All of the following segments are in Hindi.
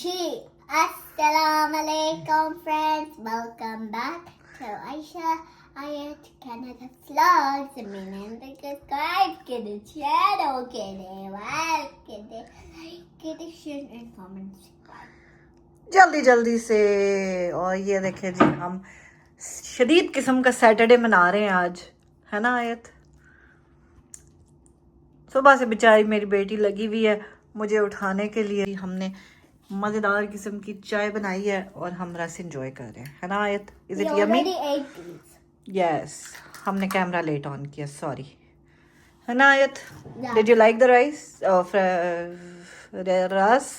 She. Assalamualaikum friends. Welcome back to Aisha Ayat Canada Vlogs. मैंने subscribe करें channel करें like करें like share and comment subscribe जल्दी जल्दी से। और ये देखें जी, हम शदीद किस्म का सैटरडे मना रहे हैं आज, है ना आयत। सुबह से बेचारी मेरी बेटी लगी हुई है मुझे उठाने के लिए। हमने मज़ेदार किस्म की चाय बनाई है और हम रस एंजॉय कर रहे हैं, है ना आयत। Is it yummy? यस, हमने कैमरा लेट ऑन किया, सॉरी, है ना आयत। Did you like the rice रस?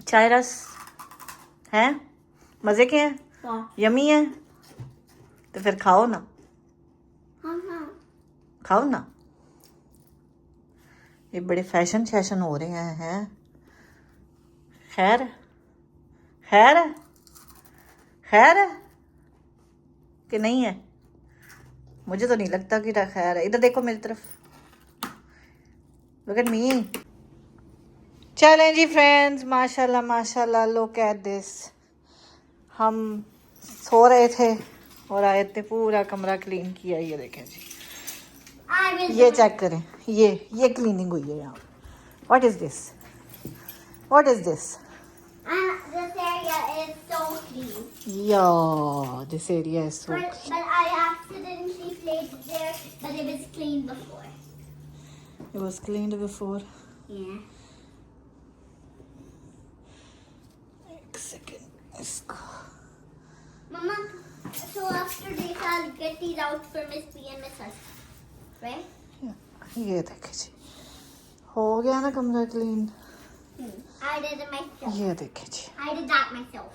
चाय रस है, मज़े के हैं, यमी है, तो फिर खाओ ना, खाओ ना। ये बड़े फैशन शैशन हो रहे हैं। खैर खैर खैर कि नहीं है, मुझे तो नहीं लगता कि खैर है। इधर देखो मेरी तरफ, लुक एट मी। चलें जी फ्रेंड्स, माशाल्लाह माशाल्लाह, लुक एट दिस। हम सो रहे थे और आयत ने पूरा कमरा क्लीन किया। ये देखें जी, ये चेक करें, ये क्लीनिंग हुई है यहाँ। What is this? What is this? This area is so clean. Yeah, this area is so But clean. I accidentally played there, but it was clean before. It was cleaned before. Yeah. एक सेकेंड इसको। Mama, so after this I'll get these out for Miss P and Miss Hus. Right? ये देखे जी, हो गया ना कमरा clean. I did it myself. ये देखे जी, I did that myself.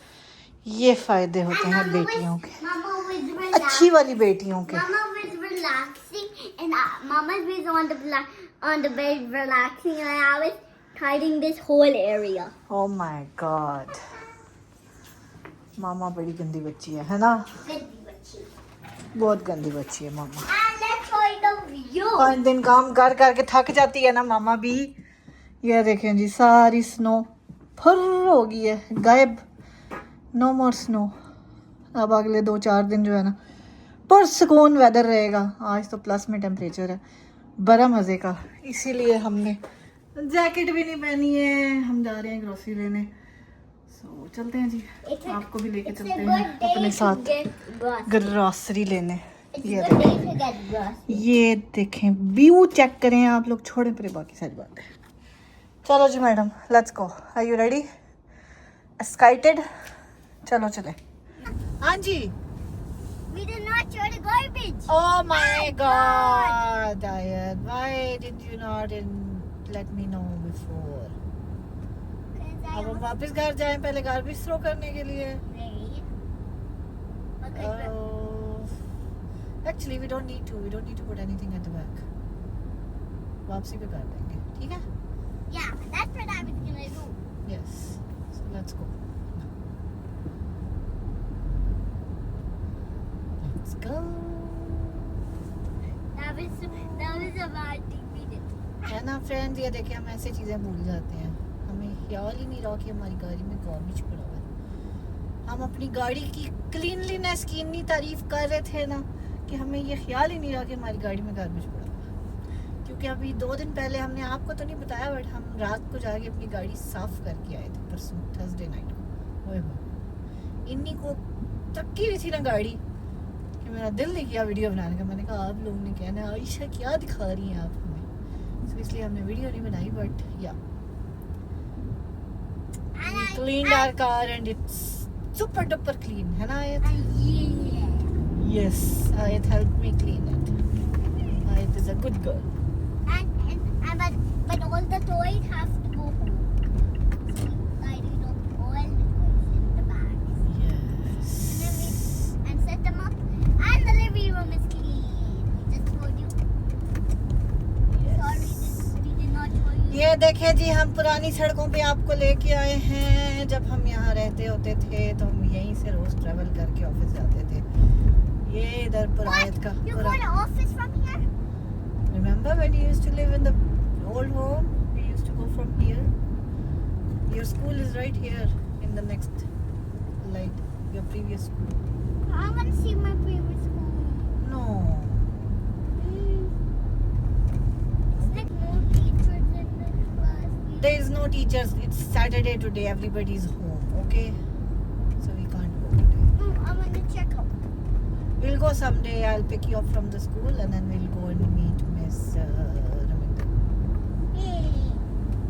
ये फायदे होते And हैं Mama बेटियों was, के, Mama was relaxing. अच्छी वाली बेटियों के। Mama was relaxing, and Mama was on the bed relaxing, and I was tidying this whole area. Oh my God, मामा बड़ी गंदी बच्ची है ना? बहुत गंदी बच्ची है मामा। And let's show the view. 5 दिन काम कर करके थक जाती है ना मामा भी। ये देखें जी, सारी स्नो फुर हो गई है, गायब, नो मोर स्नो। अब अगले 2-4 दिन जो है ना पुरसकून वेदर रहेगा। आज तो प्लस में टेम्परेचर है, बड़ा मज़े का। इसीलिए हमने जैकेट भी नहीं पहनी है। हम जा रहे हैं ग्रोसरी लेने, सो चलते हैं जी, आपको भी लेके चलते हैं अपने साथ ग्रोसरी लेने। ये देखें व्यू, चेक करें आप लोग, छोड़ें पर बाकी सारी बात है। चलो जी madam, let's go. Are you ready? Excited? चलो चले। हाँ जी। We did not show the garbage. Oh my God, Ayat, why did you not let me know before? अब हम वापस घर जाएं, पहले गार्बेज थ्रो करने के लिए। Actually, we don't need to put anything at the back. वापसी पे कर देंगे, ठीक है? Yeah, that's what I was gonna do. Yes. So let's go. Let's go. That was a bad thing we did. है ना फ्रेंड्स, ये देखिए हम ऐसी चीज़ें भूल जाते हैं। हमें ख्याल ही नहीं रहा कि हमारी गाड़ी में गार्बेज पड़ा हुआ है। हम अपनी गाड़ी की क्लीनलीनेस की इतनी तारीफ कर रहे थे ना कि हमें ये ख्याल ही नहीं रहा कि हमारी गाड़ी में गार्बेज पड़ा हुआ है। क्योंकि अभी 2 दिन पहले हमने आपको तो नहीं बताया, बट हम रात को जाके अपनी गाड़ी साफ़ करके आए थे, परसों थर्सडे नाइट को। ओए हो, इन्हीं को थकी हुई थी ना गाड़ी कि मेरा दिल नहीं किया वीडियो बनाने का। मैंने कहा आप लोगों ने कहना है आयशा क्या दिखा रही हैं आप हमें, तो इसलिए हमने वीडियो नहीं बनाई। बट या we cleaned our car and it's super duper clean, है ना आयत? Yes, Ayat helped me clean it. Ayat is a good girl. But all the toys have to go home. So I did all the toys in the bags. Yes. And set them up. And the living room is clean. Just told you. Sorry, we did not show you. ये देखे जी, हम पुरानी सड़कों पे आपको लेके आए हैं। जब हम यहाँ रहते होते थे तो हम यहीं से रोज ट्रेवल करके ऑफिस जाते थे। ये इधर पुरायत का You go to office from here? Remember when you used to live in the old home? We used to go from here. Your school is right here in the next light. Your previous school. I want to see my previous school. No. It's like no teachers in the class. There is no teachers. It's Saturday today. Everybody's home. Okay. So we can't go today. No, I want to check out. We'll go someday. I'll pick you up from the school and then we'll go and meet Miss Raminda. Yay.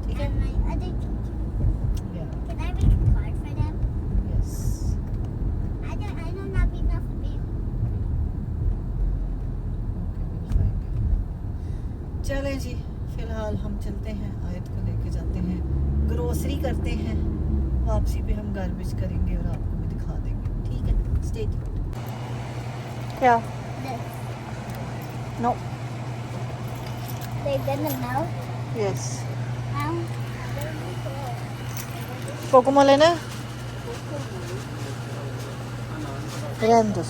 Okay? And my other teacher. Yeah. Can I make a card for them? Yes. I don't have enough space. Okay, we'll find it. चलें जी, फिलहाल हम चलते हैं, आयत को लेके जाते हैं, ग्रोसरी करते हैं, वापसी पे हम गार्बेज करेंगे और आपको भी दिखा देंगे. ठीक है, स्टे ट्यून्ड. क्या? This. No. They're gonna melt. Yes. Um, Cocomo लेना? रहने दो.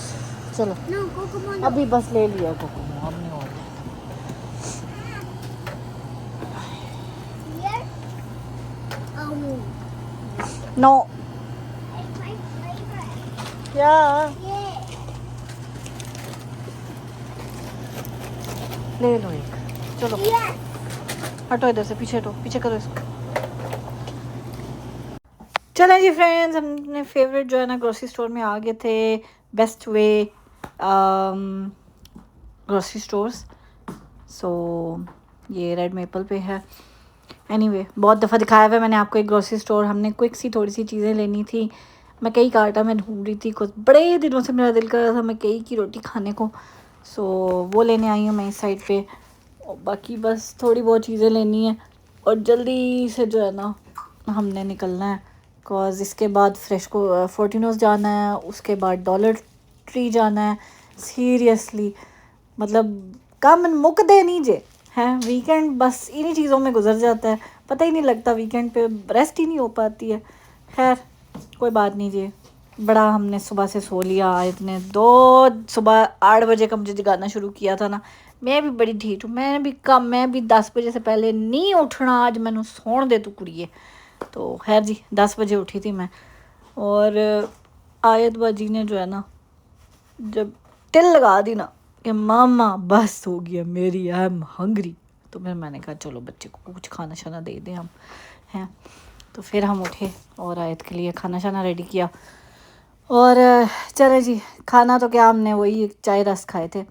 चलो. no, Kokomo. No. अभी बस ले लिया कोकोमो, अब नहीं और. Here. No. It's my favorite. क्या? Yeah. ले लो एक. चलो. Yes. हटो इधर से, पीछे हटो, पीछे करो इसको. चलें जी फ्रेंड्स, हमने फेवरेट जो है ना ग्रोसरी स्टोर में आ गए थे. Best way grocery stores. So ये रेड मेपल पे है. एनीवे, बहुत दफ़ा दिखाया हुआ है मैंने आपको एक ग्रोसरी स्टोर. हमने क्विक सी थोड़ी सी चीज़ें लेनी थी. मैं कई काटा में ढूंढ रही थी, कुछ बड़े दिनों से मेरा दिल कर रहा था मैं कई की रोटी खाने को. सो वो लेने आई हूँ मैं इस साइड पे. और बाकी बस थोड़ी बहुत चीज़ें लेनी है और जल्दी से जो है ना हमने निकलना है. बिकॉज इसके बाद फ्रेश को फोर्टिनोस जाना है, उसके बाद डॉलर ट्री जाना है. सीरियसली मतलब काम मुक दे नहीं जे हैं. वीकेंड बस इन्हीं चीज़ों में गुजर जाता है, पता ही नहीं लगता. वीकेंड पे रेस्ट ही नहीं हो पाती है. खैर कोई बात नहीं जी. बड़ा हमने सुबह से सो लिया. इतने दो सुबह 8 बजे का मुझे जगाना शुरू किया था ना. मैं भी बड़ी ढीठ हूँ. मैं भी 10 बजे से पहले नहीं उठना. आज मैंने सोन दे तू कुड़िए. तो खैर जी 10 बजे उठी थी मैं. और आयत बाजी ने जो है ना जब टिल लगा दी ना कि मामा बस हो गया मेरी, आई एम हंग्री, तो फिर मैंने कहा चलो बच्चे को कुछ खाना शाना दे दें हम हैं. तो फिर हम उठे और आयत के लिए खाना शाना रेडी किया. और चले जी, खाना तो क्या हमने वही चाय रस खाए थे.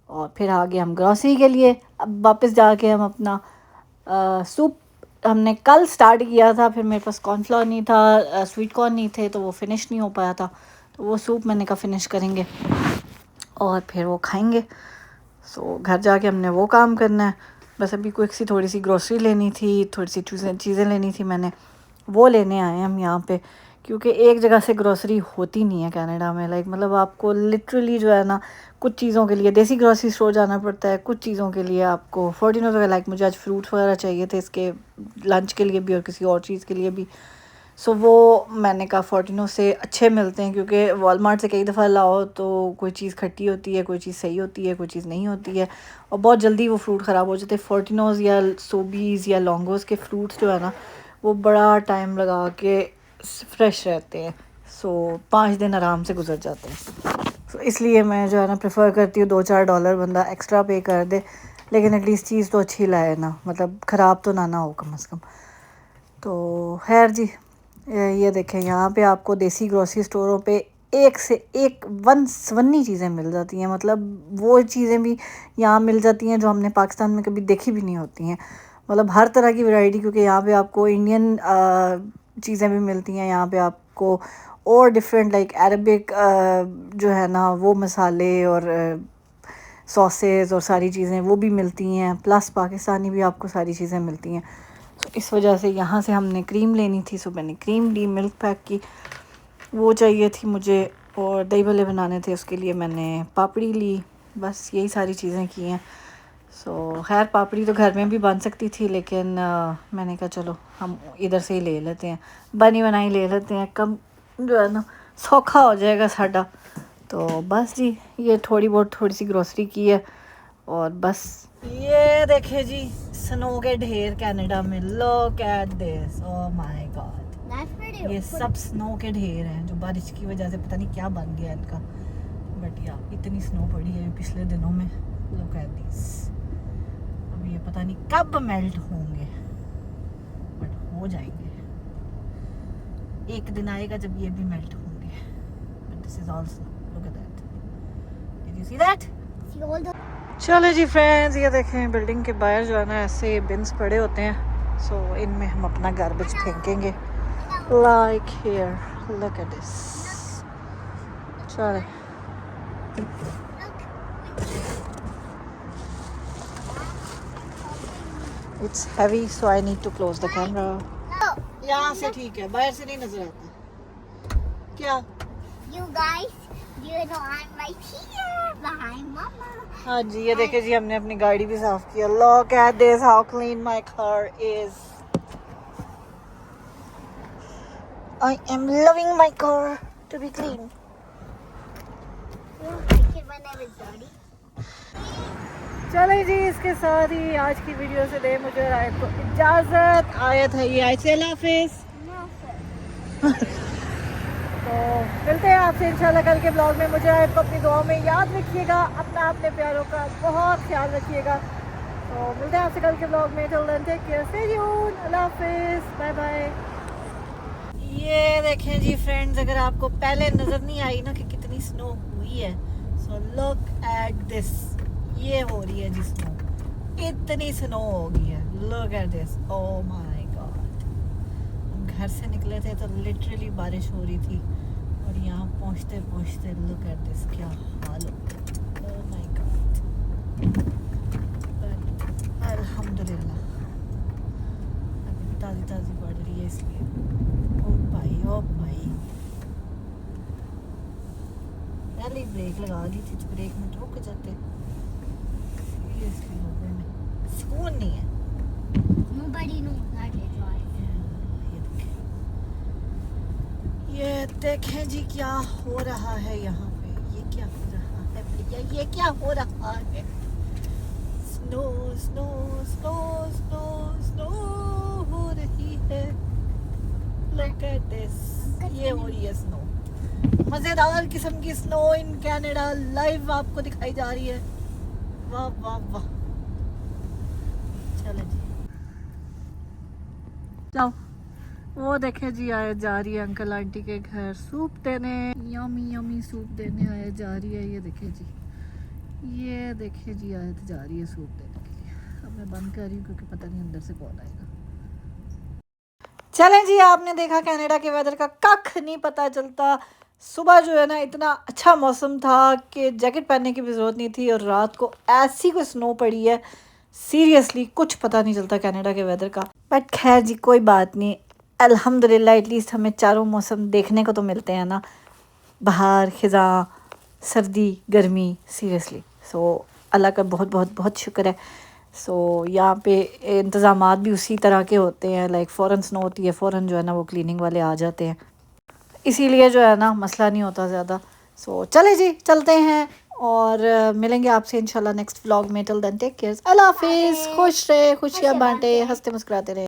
और फिर आगे हम ग्रॉसरी के लिए. अब वापस जाके हम अपना सूप हमने कल स्टार्ट किया था. फिर मेरे पास कॉर्नफ्लोर नहीं था, स्वीट कॉर्न नहीं थे, तो वो फिनिश नहीं हो पाया था. तो वो सूप मैंने कहा फिनिश करेंगे और फिर वो खाएंगे. सो घर जाके हमने वो काम करना है. बस अभी क्विक सी थोड़ी सी ग्रोसरी लेनी थी, थोड़ी सी चीज़ें लेनी थी. मैंने वो लेने आए हम यहाँ पे, क्योंकि एक जगह से ग्रोसरी होती नहीं है कनाडा में. लाइक मतलब आपको लिटरली जो है ना कुछ चीज़ों के लिए देसी ग्रोसरी स्टोर जाना पड़ता है, कुछ चीज़ों के लिए आपको फोर्टिनोस वगैरह. लाइक मुझे आज फ्रूट वगैरह चाहिए थे इसके लंच के लिए भी और किसी और चीज़ के लिए भी. सो वो मैंने कहा फोर्टिनोस से अच्छे मिलते हैं, क्योंकि वॉलमार्ट से कई दफ़ा लाओ तो कोई चीज़ खट्टी होती है, कोई चीज़ सही होती है, कोई चीज़ नहीं होती है, और बहुत जल्दी वो फ्रूट ख़राब हो जाते हैं. फोर्टिनोस या सोबीज़ या लॉन्गोस के फ्रूट्स जो है ना वो बड़ा टाइम लगा के फ्रेश रहते हैं. सो 5 दिन आराम से गुजर जाते हैं. सो इसलिए मैं जो है ना प्रेफर करती हूँ $2-4 बंदा एक्स्ट्रा पे कर दे, लेकिन एटलीस्ट चीज़ तो अच्छी लाए ना, मतलब ख़राब तो ना हो कम से कम. तो खैर जी, ये देखें यहाँ पे आपको देसी ग्रोसरी स्टोरों पे एक से एक वन्नी चीज़ें मिल जाती हैं. मतलब वो चीज़ें भी यहाँ मिल जाती हैं जो हमने पाकिस्तान में कभी देखी भी नहीं होती हैं. मतलब हर तरह की वैरायटी, क्योंकि यहाँ पे आपको इंडियन चीज़ें भी मिलती हैं. यहाँ पे आपको और डिफरेंट लाइक अरबिक जो है ना वो मसाले और सॉसेज और सारी चीज़ें वो भी मिलती हैं. प्लस पाकिस्तानी भी आपको सारी चीज़ें मिलती हैं. तो इस वजह से यहाँ से हमने क्रीम लेनी थी. सो मैंने क्रीम ली, मिल्क पैक की वो चाहिए थी मुझे, और दही भल्ले बनाने थे उसके लिए मैंने पापड़ी ली. बस यही सारी चीज़ें की हैं. सो खैर पापड़ी तो घर में भी बन सकती थी, लेकिन मैंने कहा चलो हम इधर से ही ले लेते हैं, बनी बनाई ले लेते हैं, कम जो है ना सौखा हो जाएगा साडा. तो बस जी ये थोड़ी सी ग्रोसरी की है और बस ये देखे जी स्नो के ढेर कनाडा में, look at this, oh my God. ये सब स्नो के ढेर हैं जो बारिश की वजह से पता नहीं क्या बन गया इनका, बट या इतनी स्नो पड़ी है पिछले दिनों में, लुक एट दिस। अब ये पता नहीं कब मेल्ट होंगे, बट हो जाएंगे। एक दिन आएगा जब ये भी मेल्ट होंगे, but this is all snow, look at that, did you see that? चलो जी फ्रेंड्स, ये देखें बिल्डिंग के बाहर जो है ना ऐसे बिन्स पड़े होते हैं, सो इनमें हम अपना गार्बेज फेंकेंगे, like here, look at this. चलो it's heavy so I need to close the camera. यहाँ से ठीक है, बाहर से नहीं नजर आता क्या? You guys, you know I'm right here behind Mama. हाँ जी, ये देखिए जी हमने अपनी गाड़ी भी साफ किया। Look at this, how clean my car is. I am loving my car to be clean. You like it when I was dirty? चलो जी, इसके साथ ही आज की वीडियो से दे मुझे और आयत को इजाजत। आयत है ये, आयत से अल्लाह हाफिज। No, sir. तो मिलते हैं आपसे इंशाल्लाह कल के ब्लॉग में। मुझे आयत को अपनी दुआओं में याद रखिएगा, अपना अपने प्यारों का बहुत ख्याल रखिएगा। तो मिलते हैं आपसे कल के ब्लॉग में। Till then take care, stay tuned, अल्लाह हाफिज, बाय बाय। ये देखें जी फ्रेंड्स, अगर आपको पहले नजर नहीं आई ना कि कितनी स्नो हुई है, सो लुक एट दिस, ये हो रही है जी स्नो, इतनी स्नो हो गई है, look at this, oh my God. हम घर से निकले थे तो लिटरली बारिश हो रही थी, और यहाँ पहुँचते पहुँचते लुक एट दिस, क्या हाल हो गया, ओह माय गॉड। अल्हम्दुलिल्लाह अभी ताज़ी ताज़ी पड़ रही है, इसलिए ओ भाई पहले ही ब्रेक लगा ली थी तो ब्रेक में रुक जाते, सीरियसली हो गए में सुकून नहीं है। Nobody knows how to drive. ये देखें जी क्या हो रहा है यहाँ पे, ये क्या हो रहा है भैया, ये क्या हो रहा है? Snow snow snow snow snow हो रही है, लुक एट दिस, ये हो रही है स्नो, मजेदार किस्म की स्नो इन कनाडा, लाइव आपको दिखाई जा रही है। वाह वाह वाह। चलो जी जाओ, वो देखे जी आए जा रही है अंकल आंटी के घर सूप देने, यमी यमी सूप देने आए जा रही है। ये देखे जी, ये देखे जी आए जा रही है सूप देने के लिए। अब मैं बंद कर रही हूँ क्योंकि पता नहीं अंदर से कौन आएगा। चलें जी, आपने देखा कनाडा के वेदर का कख नहीं पता चलता। सुबह जो है ना इतना अच्छा मौसम था कि जैकेट पहनने की भी ज़रूरत नहीं थी, और रात को ऐसी कोई स्नो पड़ी है, सीरियसली कुछ पता नहीं चलता कनाडा के वेदर का। बट खैर जी कोई बात नहीं, अल्हम्दुलिल्लाह एटलीस्ट हमें चारों मौसम देखने को तो मिलते हैं ना, बाहर ख़िज़ां, सर्दी, गर्मी, सीरियसली। सो अल्लाह का बहुत बहुत बहुत शुक्र है। सो यहाँ पे इंतज़ामात भी उसी तरह के होते हैं, लाइक फ़ौरन स्नो होती है, फ़ौरन जो है ना वो क्लीनिंग वाले आ जाते हैं, इसीलिए जो है ना मसला नहीं होता ज़्यादा। सो चले जी चलते हैं, और मिलेंगे आपसे इंशाल्लाह नेक्स्ट व्लॉग में। टिल देन टेक केयर, अल्लाह हाफिज़, खुश रहे, खुशियाँ बांटे, हंसते मुस्कुराते रहे।